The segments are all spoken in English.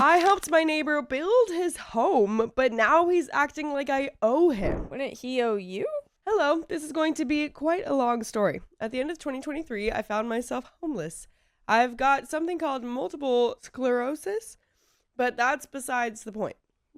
I helped my neighbor build his home, but now he's acting like I owe him. Wouldn't he owe you? Hello, this is going to be quite a long story. At the end of 2023, I found myself homeless. I've got something called multiple sclerosis, but that's besides the point.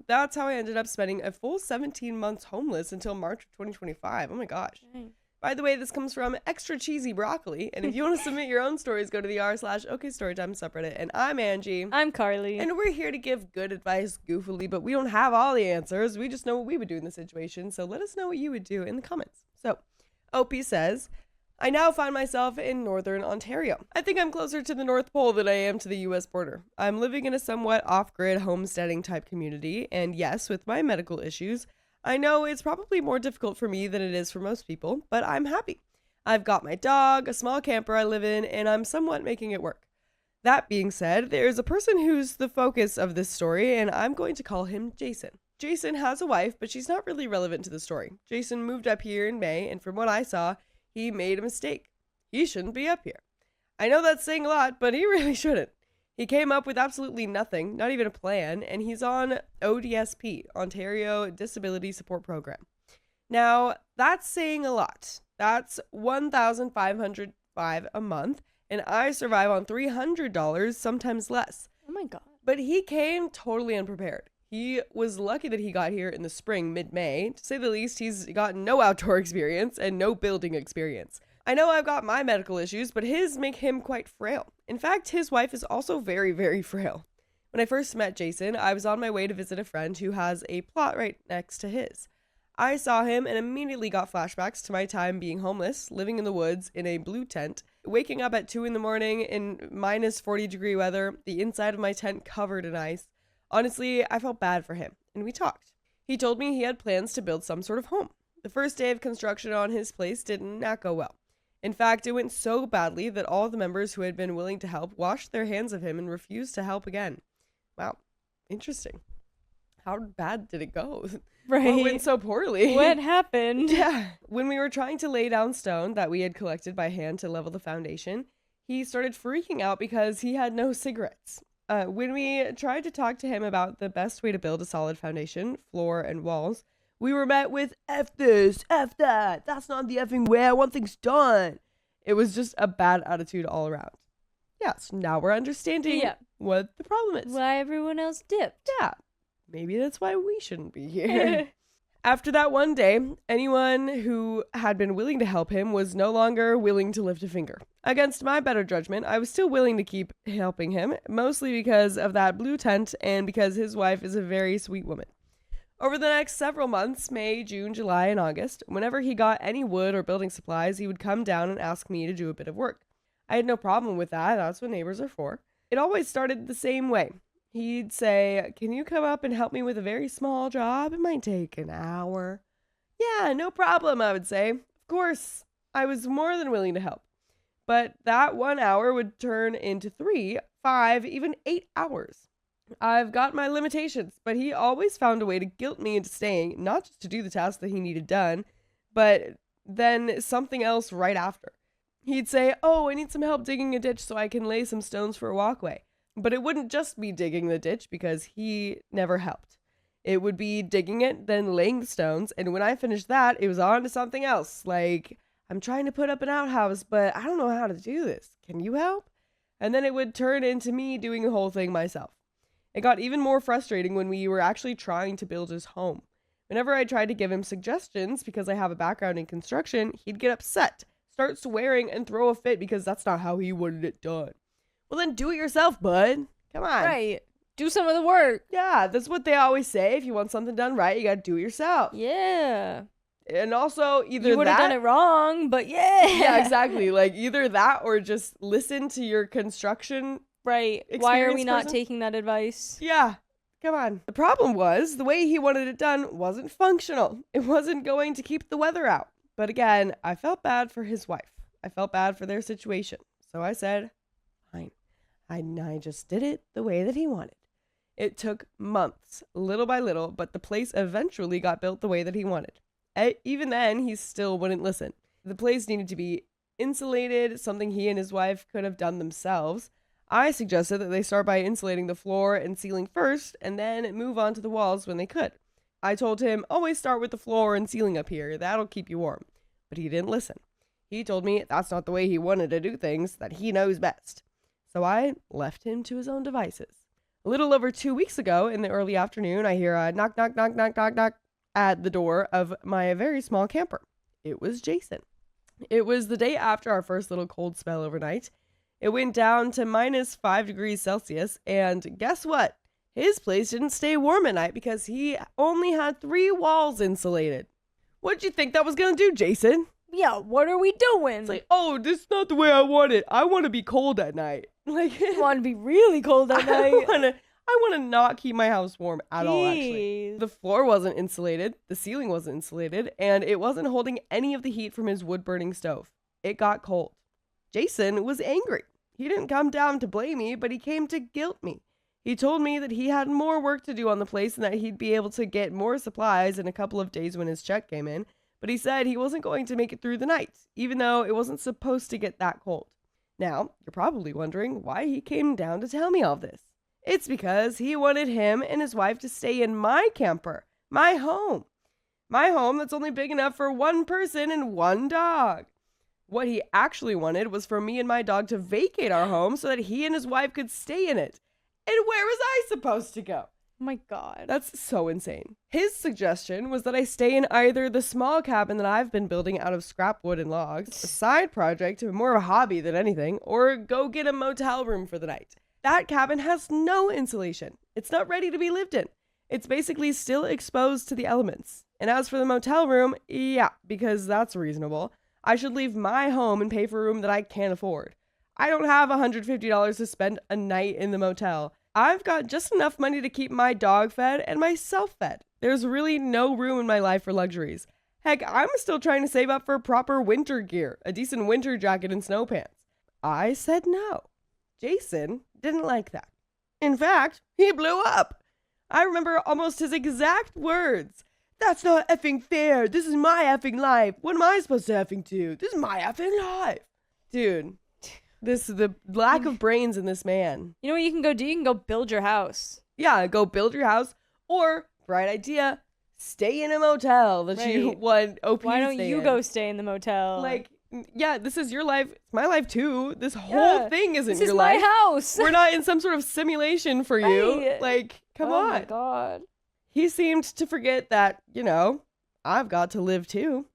That's how I ended up spending a full 17 months homeless until March of 2025. Oh my gosh. Dang. By the way, this comes from Extra Cheesy Broccoli. And if you want to submit your own stories, go to the r/OKStorytime subreddit. And I'm Angie. I'm Carly. And we're here to give good advice goofily, but we don't have all the answers. We just know what we would do in the situation. So let us know what you would do in the comments. So OP says, I now find myself in Northern Ontario. I think I'm closer to the North Pole than I am to the US border. I'm living in a somewhat off-grid homesteading type community. And yes, with my medical issues, I know it's probably more difficult for me than it is for most people, but I'm happy. I've got my dog, a small camper I live in, and I'm somewhat making it work. That being said, there's a person who's the focus of this story, and I'm going to call him Jason. Jason has a wife, but she's not really relevant to the story. Jason moved up here in May, and from what I saw, he made a mistake. He shouldn't be up here. I know that's saying a lot, but he really shouldn't. He came up with absolutely nothing, not even a plan, and he's on ODSP, Ontario Disability Support Program. Now, that's saying a lot. That's $1,505 a month, and I survive on $300, sometimes less. Oh my god. But he came totally unprepared. He was lucky that he got here in the spring, mid-May. To say the least, he's got no outdoor experience and no building experience. I know I've got my medical issues, but his make him quite frail. In fact, his wife is also very, very frail. When I first met Jason, I was on my way to visit a friend who has a plot right next to his. I saw him and immediately got flashbacks to my time being homeless, living in the woods in a blue tent, waking up at 2 a.m. in minus 40-degree weather, the inside of my tent covered in ice. Honestly, I felt bad for him, and we talked. He told me he had plans to build some sort of home. The first day of construction on his place did not go well. In fact, it went so badly that all the members who had been willing to help washed their hands of him and refused to help again. Wow, interesting. How bad did it go? Right. What went so poorly? What happened? Yeah. When we were trying to lay down stone that we had collected by hand to level the foundation, he started freaking out because he had no cigarettes. When we tried to talk to him about the best way to build a solid foundation, floor, and walls, we were met with, F this, F that, that's not the effing way I want things done. It was just a bad attitude all around. Yeah, so now we're understanding what the problem is. Why everyone else dipped. Yeah, maybe that's why we shouldn't be here. After that one day, anyone who had been willing to help him was no longer willing to lift a finger. Against my better judgment, I was still willing to keep helping him, mostly because of that blue tent and because his wife is a very sweet woman. Over the next several months, May, June, July, and August, whenever he got any wood or building supplies, he would come down and ask me to do a bit of work. I had no problem with that. That's what neighbors are for. It always started the same way. He'd say, can you come up and help me with a very small job? It might take an hour. Yeah, no problem, I would say. Of course, I was more than willing to help. But that 1 hour would turn into 3, 5, even 8 hours. I've got my limitations, but he always found a way to guilt me into staying, not just to do the task that he needed done, but then something else right after. He'd say, oh, I need some help digging a ditch so I can lay some stones for a walkway. But it wouldn't just be digging the ditch because he never helped. It would be digging it, then laying the stones, and when I finished that, it was on to something else, like, I'm trying to put up an outhouse, but I don't know how to do this. Can you help? And then it would turn into me doing the whole thing myself. It got even more frustrating when we were actually trying to build his home. Whenever I tried to give him suggestions, because I have a background in construction, he'd get upset, start swearing, and throw a fit because that's not how he wanted it done. Well, then do it yourself, bud. Come on. Right. Do some of the work. Yeah, that's what they always say. If you want something done right, you gotta do it yourself. Yeah. And also, either you would have done it wrong, but yeah. Yeah, exactly. Like, either that or just listen to your construction right. Why are we not person? taking that advice? Yeah. Come on. The problem was, the way he wanted it done wasn't functional. It wasn't going to keep the weather out. But again, I felt bad for his wife. I felt bad for their situation. So I said, fine. I just did it the way that he wanted. It took months, little by little, but the place eventually got built the way that he wanted. Even then, he still wouldn't listen. The place needed to be insulated, something he and his wife could have done themselves. I suggested that they start by insulating the floor and ceiling first, and then move on to the walls when they could. I told him, always start with the floor and ceiling up here, that'll keep you warm. But he didn't listen. He told me that's not the way he wanted to do things, that he knows best. So I left him to his own devices. A little over 2 weeks ago, in the early afternoon, I hear a knock, knock, knock, knock, knock, knock at the door of my very small camper. It was Jason. It was the day after our first little cold spell overnight. It went down to -5 degrees Celsius, and guess what? His place didn't stay warm at night because he only had 3 walls insulated. What'd you think that was gonna do, Jason? Yeah, what are we doing? It's like, oh, this is not the way I want it. I want to be cold at night. Like, I want to be really cold at night. I want to not keep my house warm at all, actually. The floor wasn't insulated, the ceiling wasn't insulated, and it wasn't holding any of the heat from his wood-burning stove. It got cold. Jason was angry. He didn't come down to blame me, but he came to guilt me. He told me that he had more work to do on the place and that he'd be able to get more supplies in a couple of days when his check came in, but he said he wasn't going to make it through the night, even though it wasn't supposed to get that cold. Now, you're probably wondering why he came down to tell me all this. It's because he wanted him and his wife to stay in my camper, my home. My home that's only big enough for 1 person and 1 dog. What he actually wanted was for me and my dog to vacate our home so that he and his wife could stay in it. And where was I supposed to go? Oh my God. That's so insane. His suggestion was that I stay in either the small cabin that I've been building out of scrap wood and logs, a side project, more of a hobby than anything, or go get a motel room for the night. That cabin has no insulation. It's not ready to be lived in. It's basically still exposed to the elements. And as for the motel room, yeah, because that's reasonable. I should leave my home and pay for a room that I can't afford. I don't have $150 to spend a night in the motel. I've got just enough money to keep my dog fed and myself fed. There's really no room in my life for luxuries. Heck, I'm still trying to save up for proper winter gear, a decent winter jacket and snow pants. I said no. Jason didn't like that. In fact, he blew up. I remember almost his exact words. That's not effing fair. This is my effing life. What am I supposed to effing do? This is my effing life. Dude, the lack of brains in this man. You know what you can go do? You can go build your house. Yeah, go build your house. Or, bright idea, stay in a motel that you want OP Why to don't stay you in. Go stay in the motel? Like, yeah, this is your life. It's my life too. This whole thing isn't your life. This is my house. We're not in some sort of simulation for you. Like, come on. Oh my God. He seemed to forget that, I've got to live too.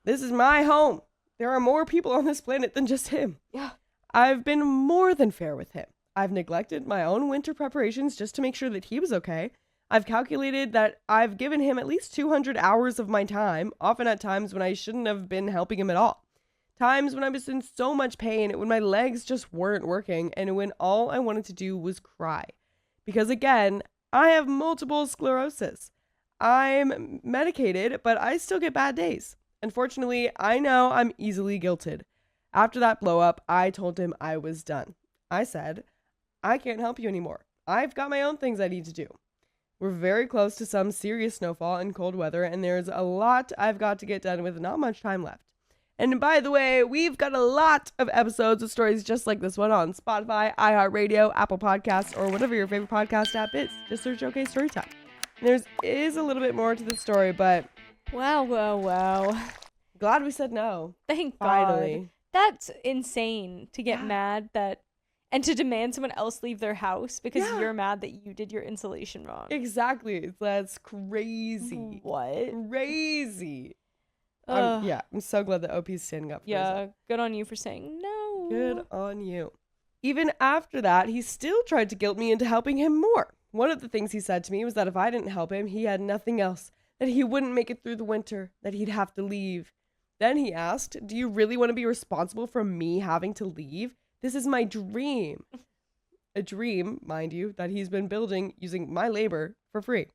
This is my home. There are more people on this planet than just him. Yeah. I've been more than fair with him. I've neglected my own winter preparations just to make sure that he was okay. I've calculated that I've given him at least 200 hours of my time, often at times when I shouldn't have been helping him at all. Times when I was in so much pain, when my legs just weren't working, and when all I wanted to do was cry. Because again, I have multiple sclerosis. I'm medicated, but I still get bad days. Unfortunately, I know I'm easily guilted. After that blow up, I told him I was done. I said, I can't help you anymore. I've got my own things I need to do. We're very close to some serious snowfall and cold weather, and there's a lot I've got to get done with not much time left. And by the way, we've got a lot of episodes of stories just like this one on Spotify, iHeartRadio, Apple Podcasts, or whatever your favorite podcast app is. Just search OK Storytime. There is a little bit more to the story, but... Wow. Glad we said no. Thank Finally. God. That's insane to get mad and to demand someone else leave their house because you're mad that you did your insulation wrong. Exactly. That's crazy. What? Crazy. I'm so glad that OP's standing up for himself. Good on you for saying no. Good on you. Even after that, he still tried to guilt me into helping him more. One of the things he said to me was that if I didn't help him, he had nothing else, that he wouldn't make it through the winter, that he'd have to leave. Then he asked, do you really want to be responsible for me having to leave? This is my dream. A dream, mind you, that he's been building using my labor for free.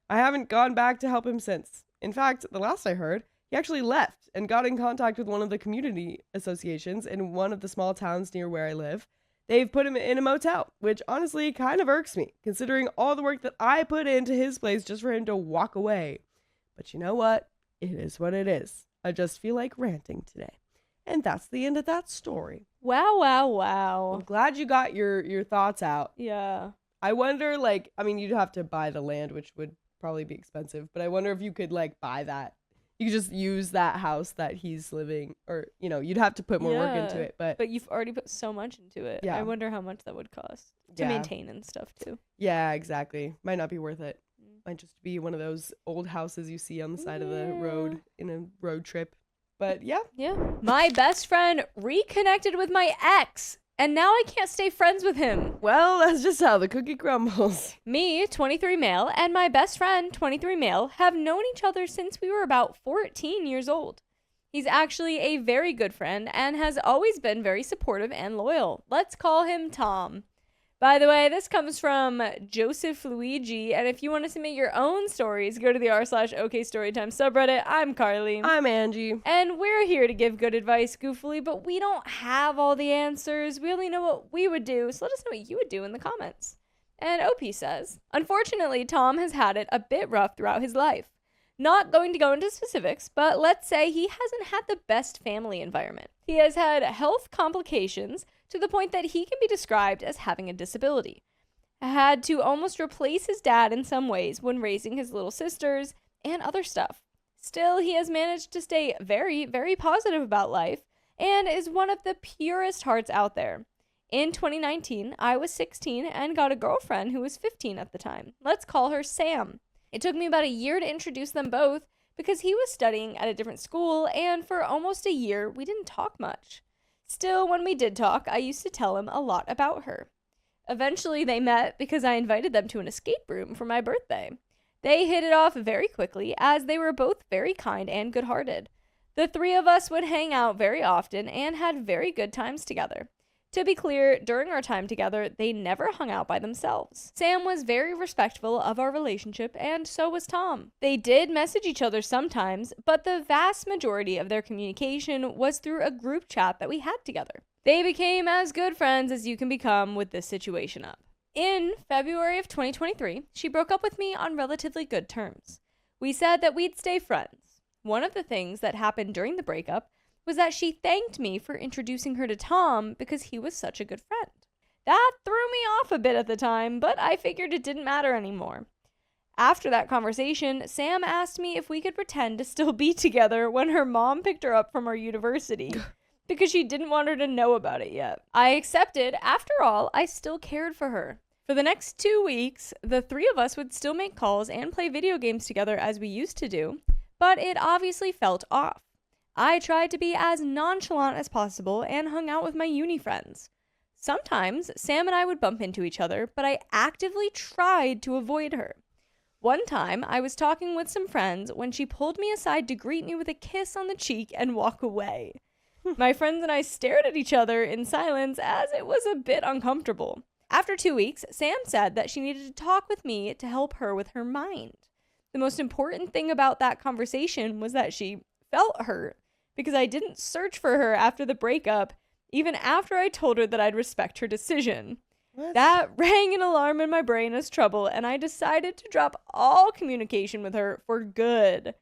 I haven't gone back to help him since. In fact, the last I heard, he actually left and got in contact with one of the community associations in one of the small towns near where I live. They've put him in a motel, which honestly kind of irks me, considering all the work that I put into his place just for him to walk away. But you know what? It is what it is. I just feel like ranting today. And that's the end of that story. Wow, wow, wow. I'm glad you got your thoughts out. Yeah. I wonder, like, I mean, you'd have to buy the land, which would probably be expensive, but I wonder if you could, like, buy that. You could just use that house that he's living, or, you know, you'd have to put more work into it, but you've already put so much into it. Yeah. I wonder how much that would cost to maintain and stuff, too. Yeah, exactly. Might not be worth it. Might just be one of those old houses you see on the side of the road in a road trip. But yeah. Yeah. My best friend reconnected with my ex, and now I can't stay friends with him. Well, that's just how the cookie crumbles. Me, 23 male, and my best friend, 23 male, have known each other since we were about 14 years old. He's actually a very good friend and has always been very supportive and loyal. Let's call him Tom. By the way, this comes from Joseph Luigi, and if you want to submit your own stories, go to the r/OKStorytime subreddit. I'm Carly. I'm Angie. And we're here to give good advice goofily, but we don't have all the answers. We only know what we would do, so let us know what you would do in the comments. And OP says, unfortunately, Tom has had it a bit rough throughout his life. Not going to go into specifics, but let's say he hasn't had the best family environment. He has had health complications to the point that he can be described as having a disability. Had to almost replace his dad in some ways when raising his little sisters and other stuff. Still, he has managed to stay very, very positive about life and is one of the purest hearts out there. In 2019, I was 16 and got a girlfriend who was 15 at the time. Let's call her Sam. It took me about a year to introduce them both because he was studying at a different school, and for almost a year, we didn't talk much. Still, when we did talk, I used to tell him a lot about her. Eventually, they met because I invited them to an escape room for my birthday. They hit it off very quickly as they were both very kind and good-hearted. The three of us would hang out very often and had very good times together. To be clear, during our time together, they never hung out by themselves. Sam was very respectful of our relationship, and so was Tom. They did message each other sometimes, but the vast majority of their communication was through a group chat that we had together. They became as good friends as you can become with this situation up. In February of 2023, she broke up with me on relatively good terms. We said that we'd stay friends. One of the things that happened during the breakup was that she thanked me for introducing her to Tom because he was such a good friend. That threw me off a bit at the time, but I figured it didn't matter anymore. After that conversation, Sam asked me if we could pretend to still be together when her mom picked her up from our university because she didn't want her to know about it yet. I accepted. After all, I still cared for her. For the next 2 weeks, the three of us would still make calls and play video games together as we used to do, but it obviously felt off. I tried to be as nonchalant as possible and hung out with my uni friends. Sometimes Sam and I would bump into each other, but I actively tried to avoid her. One time, I was talking with some friends when she pulled me aside to greet me with a kiss on the cheek and walk away. My friends and I stared at each other in silence as it was a bit uncomfortable. After 2 weeks, Sam said that she needed to talk with me to help her with her mind. The most important thing about that conversation was that she felt hurt because I didn't search for her after the breakup, even after I told her that I'd respect her decision. What? That rang an alarm in my brain as trouble, and I decided to drop all communication with her for good.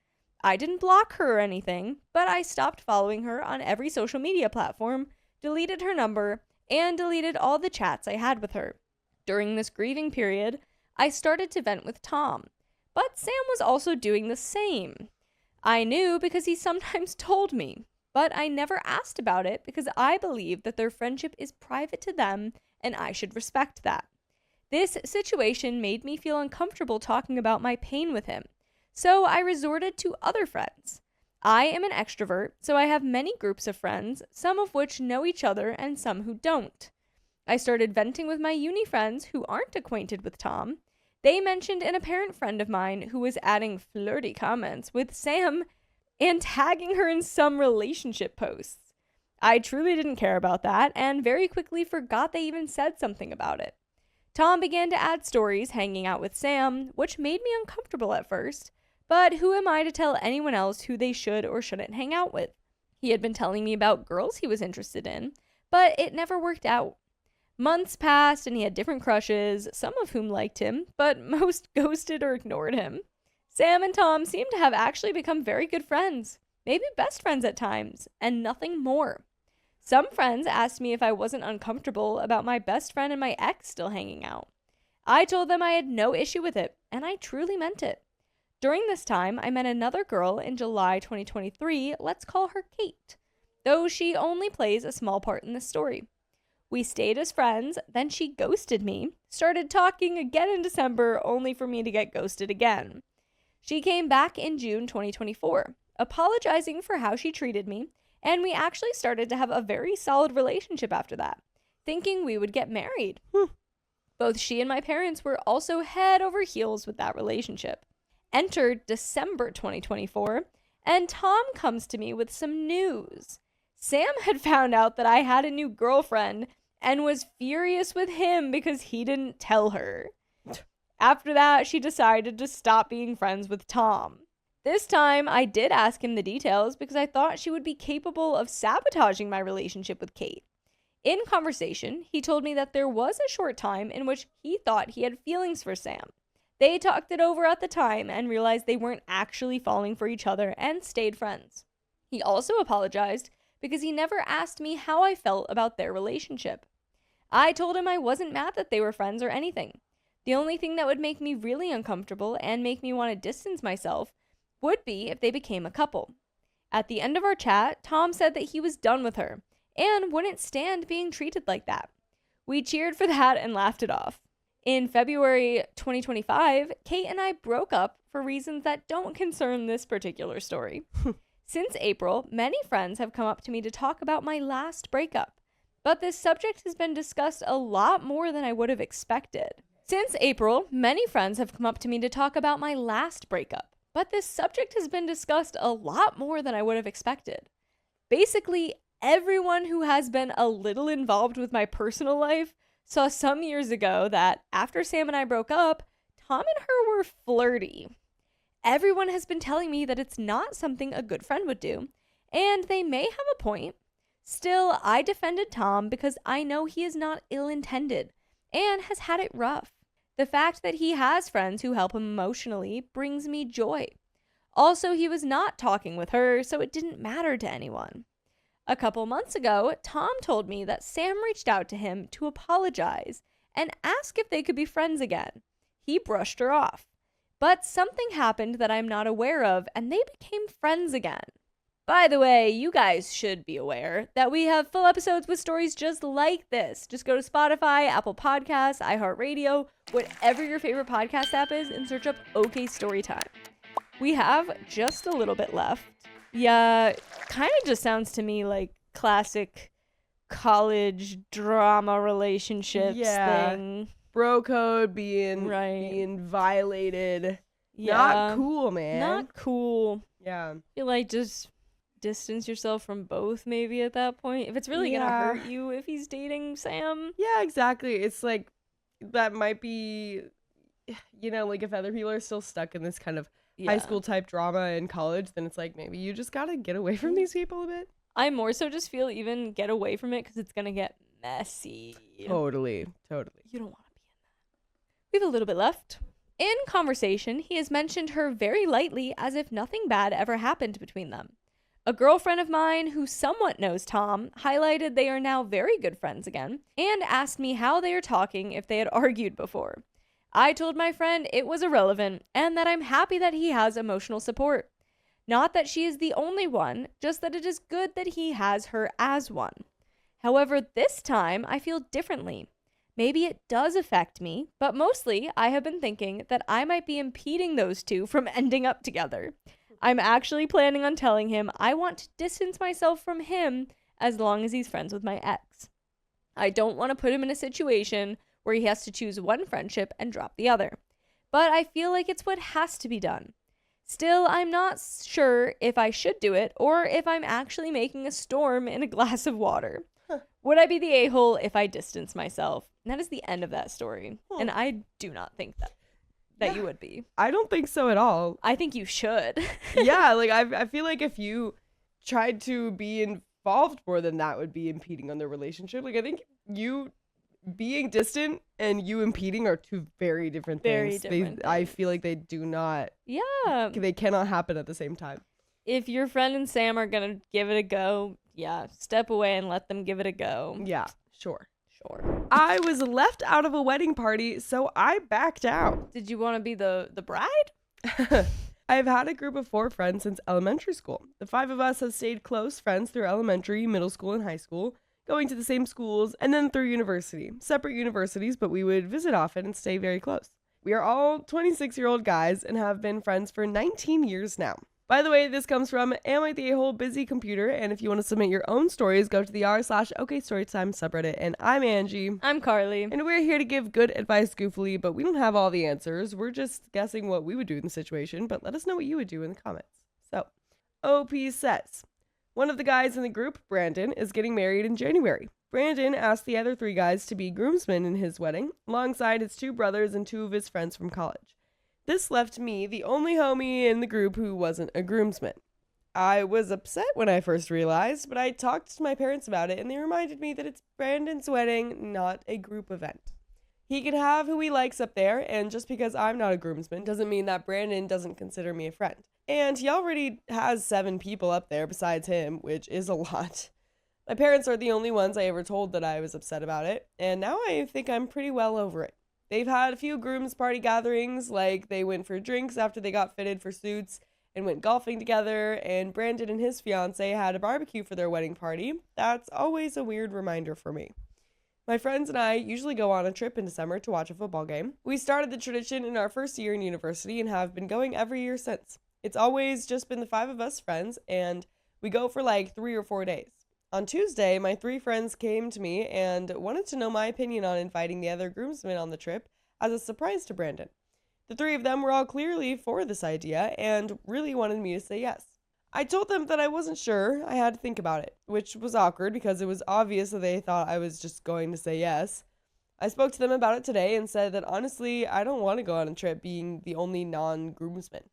I didn't block her or anything, but I stopped following her on every social media platform, deleted her number, and deleted all the chats I had with her. During this grieving period, I started to vent with Tom, but Sam was also doing the same. I knew because he sometimes told me, but I never asked about it because I believe that their friendship is private to them and I should respect that. This situation made me feel uncomfortable talking about my pain with him, so I resorted to other friends. I am an extrovert, so I have many groups of friends, some of which know each other and some who don't. I started venting with my uni friends who aren't acquainted with Tom. They mentioned an apparent friend of mine who was adding flirty comments with Sam and tagging her in some relationship posts. I truly didn't care about that and very quickly forgot they even said something about it. Tom began to add stories hanging out with Sam, which made me uncomfortable at first, but who am I to tell anyone else who they should or shouldn't hang out with? He had been telling me about girls he was interested in, but it never worked out. Months passed and he had different crushes, some of whom liked him, but most ghosted or ignored him. Sam and Tom seemed to have actually become very good friends. maybe best friends at times, and nothing more. Some friends asked me if I wasn't uncomfortable about my best friend and my ex still hanging out. I told them I had no issue with it, and I truly meant it. During this time, I met another girl in July 2023, let's call her Kate, though she only plays a small part in this story. We stayed as friends, then she ghosted me, started talking again in December, only for me to get ghosted again. She came back in June 2024, apologizing for how she treated me, and we actually started to have a very solid relationship after that, thinking we would get married. Both she and my parents were also head over heels with that relationship. Entered December 2024, and Tom comes to me with some news. Sam had found out that I had a new girlfriend and was furious with him because he didn't tell her. After that, she decided to stop being friends with Tom. This time, I did ask him the details because I thought she would be capable of sabotaging my relationship with Kate. In conversation, he told me that there was a short time in which he thought he had feelings for Sam. They talked it over at the time and realized they weren't actually falling for each other and stayed friends. He also apologized because he never asked me how I felt about their relationship. I told him I wasn't mad that they were friends or anything. The only thing that would make me really uncomfortable and make me want to distance myself would be if they became a couple. At the end of our chat, Tom said that he was done with her and wouldn't stand being treated like that. We cheered for that and laughed it off. In February 2025, Kate and I broke up for reasons that don't concern this particular story. Since April, many friends have come up to me to talk about my last breakup, but this subject has been discussed a lot more than I would have expected. Basically, everyone who has been a little involved with my personal life saw some years ago that after Sam and I broke up, Tom and her were flirty. Everyone has been telling me that it's not something a good friend would do, and they may have a point. Still, I defended Tom because I know he is not ill-intended and has had it rough. The fact that he has friends who help him emotionally brings me joy. Also, he was not talking with her, so it didn't matter to anyone. A couple months ago, Tom told me that Sam reached out to him to apologize and ask if they could be friends again. He brushed her off. But something happened that I'm not aware of, and they became friends again. By the way, you guys should be aware that we have full episodes with stories just like this. Just go to Spotify, Apple Podcasts, iHeartRadio, whatever your favorite podcast app is, and search up OK Storytime. We have just a little bit left. Yeah, kind of just sounds to me like classic college drama relationships thing. Bro code being violated. Yeah. Not cool, man. Not cool. Yeah. You like just distance yourself from both maybe at that point. If it's really gonna hurt you if he's dating Sam. Yeah, exactly. It's like that might be, like if other people are still stuck in this kind of high school type drama in college, then it's like maybe you just gotta get away from these people a bit. I more so just feel even get away from it because it's gonna get messy. Totally. You don't want to be in that. We have a little bit left. In conversation, he has mentioned her very lightly as if nothing bad ever happened between them. A girlfriend of mine who somewhat knows Tom highlighted they are now very good friends again and asked me how they are talking if they had argued before. I told my friend it was irrelevant and that I'm happy that he has emotional support. Not that she is the only one, just that it is good that he has her as one. However, this time I feel differently. Maybe it does affect me, but mostly I have been thinking that I might be impeding those two from ending up together. I'm actually planning on telling him I want to distance myself from him as long as he's friends with my ex. I don't want to put him in a situation where he has to choose one friendship and drop the other, but I feel like it's what has to be done. Still, I'm not sure if I should do it or if I'm actually making a storm in a glass of water. Would I be the a-hole if I distance myself? And that is the end of that story. And I do not think that you would be. I don't think so at all. I think you should. Yeah, like I feel like if you tried to be involved more than that would be impeding on their relationship. Like I think you being distant and you impeding are two very different things. I feel like they do not. Yeah. They cannot happen at the same time. if your friend and Sam are going to give it a go, yeah, step away and let them give it a go. Yeah, sure. Sure. I was left out of a wedding party, so I backed out. Did you want to be the bride? I've had a group of 4 friends since elementary school. The 5 of us have stayed close friends through elementary, middle school, and high school, going to the same schools, and then through university. Separate universities, but we would visit often and stay very close. We are all 26-year-old guys and have been friends for 19 years now. By the way, this comes from Am I the A-Hole Busy Computer, and if you want to submit your own stories, go to the r/OKStorytime subreddit, and I'm Angie. I'm Carly. And we're here to give good advice goofily, but we don't have all the answers. We're just guessing what we would do in the situation, but let us know what you would do in the comments. So, OP says, one of the guys in the group, Brandon, is getting married in January. Brandon asked the other 3 guys to be groomsmen in his wedding, alongside his 2 brothers and 2 of his friends from college. This left me the only homie in the group who wasn't a groomsman. I was upset when I first realized, but I talked to my parents about it and they reminded me that it's Brandon's wedding, not a group event. He can have who he likes up there, and just because I'm not a groomsman doesn't mean that Brandon doesn't consider me a friend. And he already has 7 people up there besides him, which is a lot. My parents are the only ones I ever told that I was upset about it, and now I think I'm pretty well over it. They've had a few grooms party gatherings, like they went for drinks after they got fitted for suits and went golfing together, and Brandon and his fiance had a barbecue for their wedding party. That's always a weird reminder for me. My friends and I usually go on a trip in December to watch a football game. We started the tradition in our first year in university and have been going every year since. It's always just been the 5 of us friends, and we go for like 3 or 4 days. On Tuesday, my 3 friends came to me and wanted to know my opinion on inviting the other groomsmen on the trip as a surprise to Brandon. The 3 of them were all clearly for this idea and really wanted me to say yes. I told them that I wasn't sure. I had to think about it, which was awkward because it was obvious that they thought I was just going to say yes. I spoke to them about it today and said that honestly, I don't want to go on a trip being the only non-groomsman.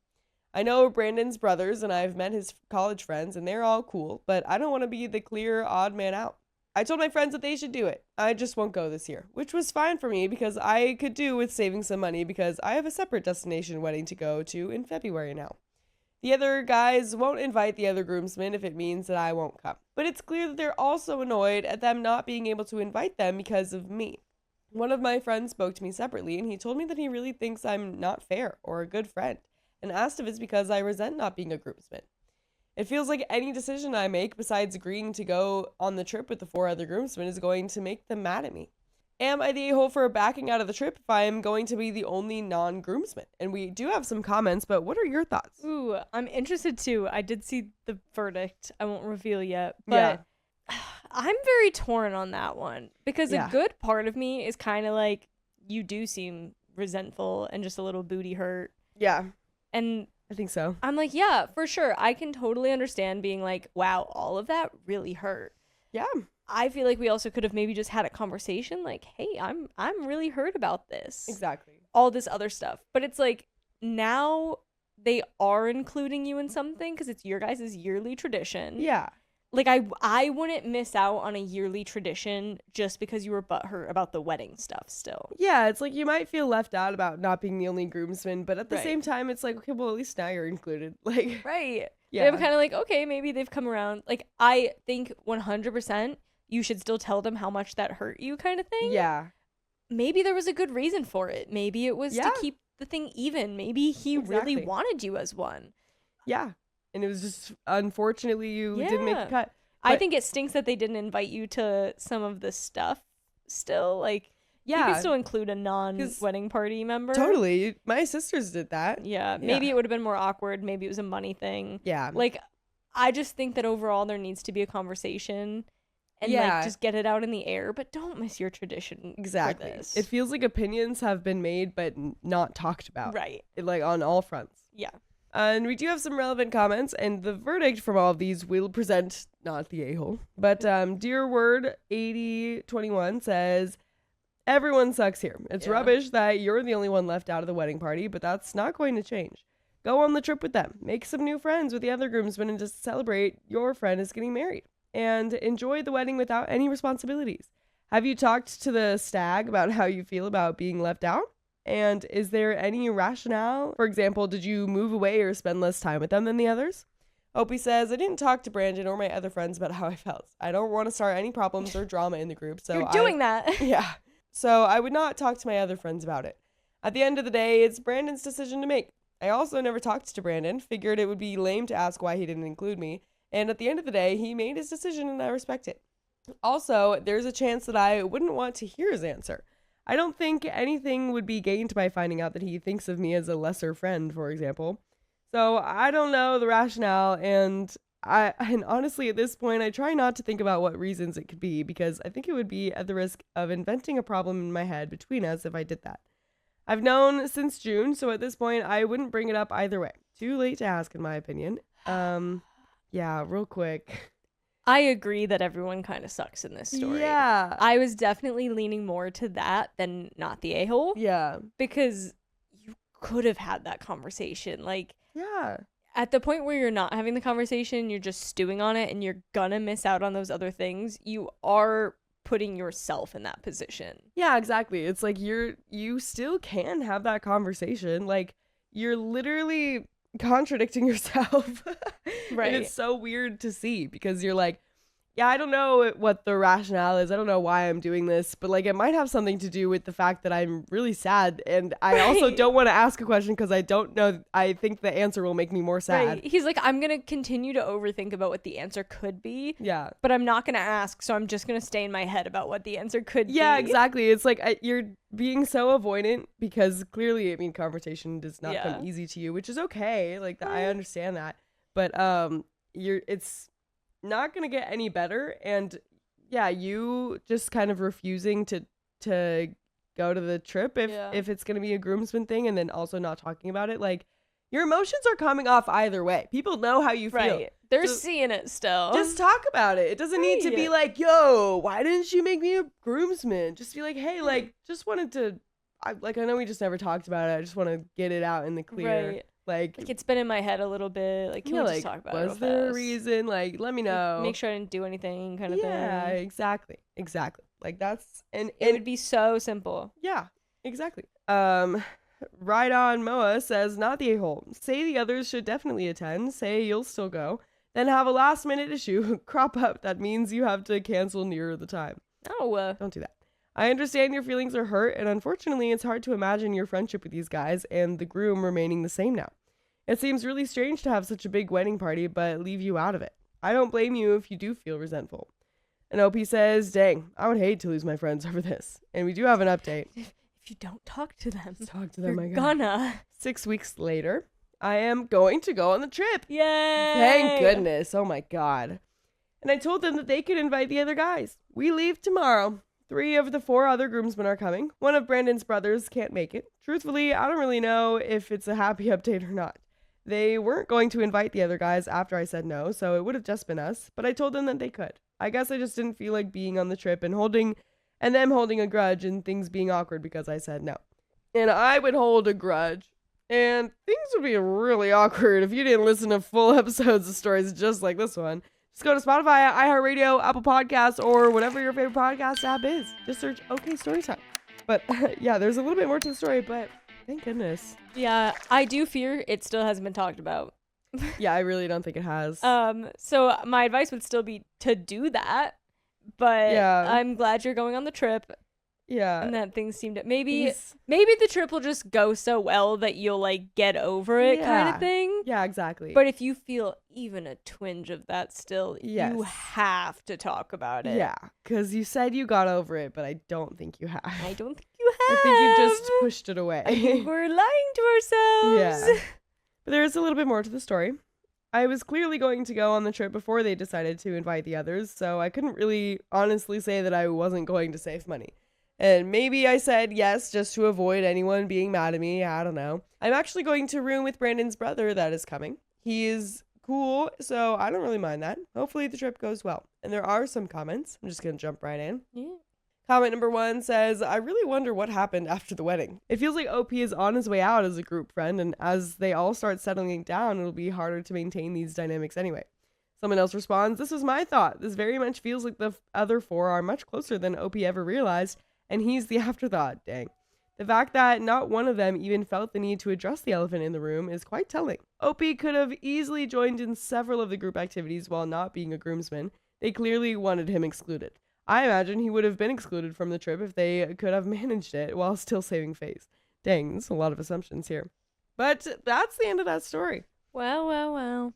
I know Brandon's brothers and I've met his college friends and they're all cool, but I don't want to be the clear odd man out. I told my friends that they should do it. I just won't go this year, which was fine for me because I could do with saving some money because I have a separate destination wedding to go to in February now. The other guys won't invite the other groomsmen if it means that I won't come. But it's clear that they're also annoyed at them not being able to invite them because of me. One of my friends spoke to me separately and he told me that he really thinks I'm not fair or a good friend, and asked if it's because I resent not being a groomsman. It feels like any decision I make besides agreeing to go on the trip with the 4 other groomsmen is going to make them mad at me. Am I the a-hole for backing out of the trip if I am going to be the only non-groomsman? And we do have some comments, but what are your thoughts? Ooh, I'm interested too. I did see the verdict. I won't reveal yet, but I'm very torn on that one because a good part of me is kind of like, you do seem resentful and just a little booty hurt. Yeah. And I think so. I'm like, yeah, for sure. I can totally understand being like, wow, all of that really hurt. Yeah. I feel like we also could have maybe just had a conversation like, hey, I'm really hurt about this. Exactly. All this other stuff. But it's like, now they are including you in something because it's your guys' yearly tradition. Yeah. Like, I wouldn't miss out on a yearly tradition just because you were butthurt about the wedding stuff still. Yeah, it's like you might feel left out about not being the only groomsman, but at the same time, it's like, okay, well, at least now you're included. Like, right. Yeah. I'm kind of like, okay, maybe they've come around. Like, I think 100% you should still tell them how much that hurt you kind of thing. Yeah. Maybe there was a good reason for it. Maybe it was to keep the thing even. Maybe he really wanted you as one. Yeah. And it was just, unfortunately, you didn't make the cut. But I think it stinks that they didn't invite you to some of the stuff still. Like, you can still include a non-wedding party member. Totally. My sisters did that. Yeah. Maybe it would have been more awkward. Maybe it was a money thing. Yeah. Like, I just think that overall there needs to be a conversation and like just get it out in the air, but don't miss your tradition. Exactly. For this. It feels like opinions have been made but not talked about. Right. Like on all fronts. Yeah. And we do have some relevant comments, and the verdict from all of these will present not the a-hole. But Dear Word 8021 says, everyone sucks here. It's rubbish that you're the only one left out of the wedding party, but that's not going to change. Go on the trip with them. Make some new friends with the other groomsmen and just celebrate your friend is getting married. And enjoy the wedding without any responsibilities. Have you talked to the stag about how you feel about being left out? And is there any rationale? For example, did you move away or spend less time with them than the others? Opie says, I didn't talk to Brandon or my other friends about how I felt. I don't want to start any problems or drama in the group. So You're doing that. Yeah. So I would not talk to my other friends about it. At the end of the day, it's Brandon's decision to make. I also never talked to Brandon, figured it would be lame to ask why he didn't include me. And at the end of the day, he made his decision and I respect it. Also, there's a chance that I wouldn't want to hear his answer. I don't think anything would be gained by finding out that he thinks of me as a lesser friend, for example. So I don't know the rationale, and honestly at this point I try not to think about what reasons it could be, because I think it would be at the risk of inventing a problem in my head between us if I did that. I've known since June, so at this point I wouldn't bring it up either way. Too late to ask, in my opinion. Yeah, real quick. I agree that everyone kind of sucks in this story. Yeah. I was definitely leaning more to that than not the a-hole. Yeah. Because you could have had that conversation. Like, yeah. At the point where you're not having the conversation, you're just stewing on it and you're gonna miss out on those other things. You are putting yourself in that position. Yeah, exactly. It's like you still can have that conversation. Like, you're literally contradicting yourself. Right. And it's so weird to see, because you're like, yeah, I don't know what the rationale is. I don't know why I'm doing this, but like it might have something to do with the fact that I'm really sad, and I also don't want to ask a question because I don't know. I think the answer will make me more sad. Right. He's like, I'm going to continue to overthink about what the answer could be. Yeah. But I'm not going to ask, so I'm just going to stay in my head about what the answer could be. Yeah, exactly. It's like you're being so avoidant because clearly, I mean, conversation does not come easy to you, which is okay. Like, I understand that. But it's not gonna get any better, and yeah, you just kind of refusing to go to the trip if it's gonna be a groomsman thing, and then also not talking about it. Like, your emotions are coming off either way. People know how you feel. Right. They're seeing it still. Just talk about it. It doesn't need to be like, yo, why didn't you make me a groomsman? Just be like, hey, like, just wanted to, I know we just never talked about it. I just want to get it out in the clear. Right. Like, it's been in my head a little bit. Like, can we just talk about it? Was there a reason? Like, let me know. Make sure I didn't do anything, kind of thing. Yeah, exactly. Like, that's and it would be so simple. Yeah, exactly. Right on Moa says, not the a-hole. Say the others should definitely attend. Say you'll still go. Then have a last minute issue crop up that means you have to cancel nearer the time. No, don't do that. I understand your feelings are hurt, and unfortunately, it's hard to imagine your friendship with these guys and the groom remaining the same now. It seems really strange to have such a big wedding party, but leave you out of it. I don't blame you if you do feel resentful. And OP says, dang, I would hate to lose my friends over this. And we do have an update. If you don't talk to them, you're gonna. 6 weeks later, I am going to go on the trip. Yay! Thank goodness. Oh my God. And I told them that they could invite the other guys. We leave tomorrow. 3 of the 4 other groomsmen are coming. One of Brandon's brothers can't make it. Truthfully, I don't really know if it's a happy update or not. They weren't going to invite the other guys after I said no, so it would have just been us, but I told them that they could. I guess I just didn't feel like being on the trip and them holding a grudge and things being awkward because I said no. And I would hold a grudge, and things would be really awkward if you didn't listen to full episodes of stories just like this one. Just go to Spotify, iHeartRadio, Apple Podcasts, or whatever your favorite podcast app is. Just search OK Storytime. But yeah, there's a little bit more to the story, but thank goodness. Yeah, I do fear it still hasn't been talked about. Yeah, I really don't think it has. So my advice would still be to do that, but yeah. I'm glad you're going on the trip. Yeah. And that things seem to maybe the trip will just go so well that you'll like get over it kind of thing. Yeah, exactly. But if you feel even a twinge of that still, you have to talk about it. Yeah, because you said you got over it, but I don't think you have. I don't think you have. I think you've just pushed it away. I think we're lying to ourselves. Yeah. But there's a little bit more to the story. I was clearly going to go on the trip before they decided to invite the others, so I couldn't really honestly say that I wasn't going to save money. And maybe I said yes just to avoid anyone being mad at me. I don't know. I'm actually going to room with Brandon's brother that is coming. He is cool, so I don't really mind that. Hopefully the trip goes well. And there are some comments. I'm just going to jump right in. Yeah. Comment number 1 says, I really wonder what happened after the wedding. It feels like OP is on his way out as a group friend, and as they all start settling down, it'll be harder to maintain these dynamics anyway. Someone else responds, this was my thought. This very much feels like the other 4 are much closer than OP ever realized, and he's the afterthought. Dang. The fact that not one of them even felt the need to address the elephant in the room is quite telling. Opie could have easily joined in several of the group activities while not being a groomsman. They clearly wanted him excluded. I imagine he would have been excluded from the trip if they could have managed it while still saving face. Dang, there's a lot of assumptions here. But that's the end of that story. Well.